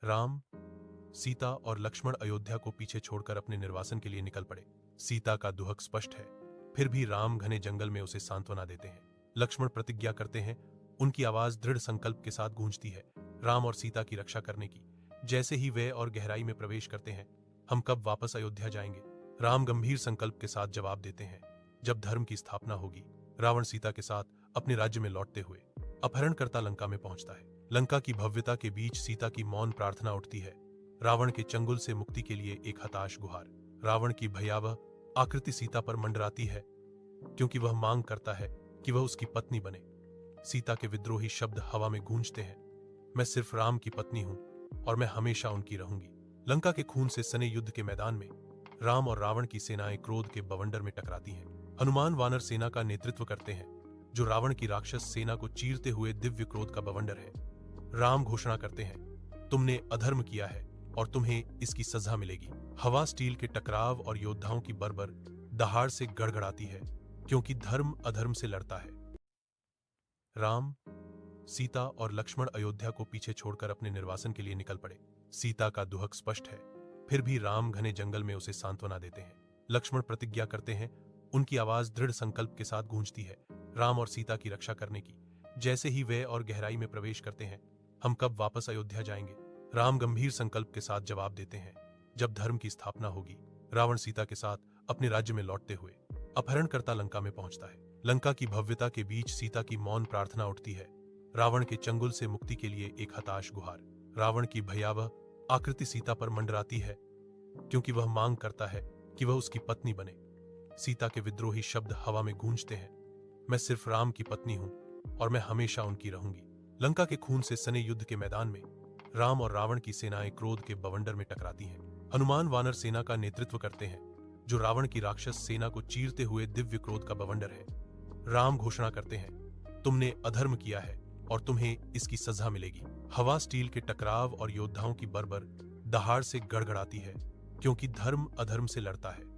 राम, सीता और लक्ष्मण अयोध्या को पीछे छोड़कर अपने निर्वासन के लिए निकल पड़े। सीता का दुहक स्पष्ट है, फिर भी राम घने जंगल में उसे सांत्वना देते हैं। लक्ष्मण प्रतिज्ञा करते हैं, उनकी आवाज दृढ़ संकल्प के साथ गूंजती है, राम और सीता की रक्षा करने की। जैसे ही वे और गहराई में प्रवेश करते हैं, हम कब वापस अयोध्या जाएंगे? राम गंभीर संकल्प के साथ जवाब देते हैं, जब धर्म की स्थापना होगी। रावण सीता के साथ अपने राज्य में लौटते हुए अपहरणकर्ता लंका में पहुंचता है। लंका की भव्यता के बीच सीता की मौन प्रार्थना उठती है, रावण के चंगुल से मुक्ति के लिए एक हताश गुहार। रावण की भयावह आकृति सीता पर मंडराती है, क्योंकि वह मांग करता है कि वह उसकी पत्नी बने। सीता के विद्रोही शब्द हवा में गूंजते हैं, मैं सिर्फ राम की पत्नी हूं और मैं हमेशा उनकी रहूंगी। लंका के खून से सने युद्ध के मैदान में राम और रावण की सेनाएं क्रोध के बवंडर में टकराती हैं। हनुमान वानर सेना का नेतृत्व करते हैं, जो रावण की राक्षस सेना को चीरते हुए दिव्य क्रोध का बवंडर है। राम घोषणा करते हैं, तुमने अधर्म किया है और तुम्हें इसकी सजा मिलेगी। हवा स्टील के टकराव और योद्धाओं की बर्बर दहाड़ से गड़गड़ाती है, क्योंकि धर्म अधर्म से लड़ता है। राम, सीता और लक्ष्मण अयोध्या को पीछे छोड़कर अपने निर्वासन के लिए निकल पड़े। सीता का दुहक स्पष्ट है, फिर भी राम घने जंगल में उसे सांत्वना देते हैं। लक्ष्मण प्रतिज्ञा करते हैं, उनकी आवाज दृढ़ संकल्प के साथ गूंजती है, राम और सीता की रक्षा करने की। जैसे ही वे और गहराई में प्रवेश करते हैं, हम कब वापस अयोध्या जाएंगे? राम गंभीर संकल्प के साथ जवाब देते हैं, जब धर्म की स्थापना होगी। रावण सीता के साथ अपने राज्य में लौटते हुए अपहरणकर्ता लंका में पहुंचता है। लंका की भव्यता के बीच सीता की मौन प्रार्थना उठती है, रावण के चंगुल से मुक्ति के लिए एक हताश गुहार। रावण की भयावह आकृति सीता पर मंडराती है, क्योंकि वह मांग करता है कि वह उसकी पत्नी बने। सीता के विद्रोही शब्द हवा में गूंजते हैं, मैं सिर्फ राम की पत्नी हूं और मैं हमेशा उनकी रहूंगी। लंका के खून से सने युद्ध के मैदान में राम और रावण की सेनाएं क्रोध के बवंडर में टकराती हैं। हनुमान वानर सेना का नेतृत्व करते हैं, जो रावण की राक्षस सेना को चीरते हुए दिव्य क्रोध का बवंडर है। राम घोषणा करते हैं, तुमने अधर्म किया है और तुम्हें इसकी सजा मिलेगी। हवा स्टील के टकराव और योद्धाओं की बर्बर दहाड़ से गड़गड़ाती है, क्योंकि धर्म अधर्म से लड़ता है।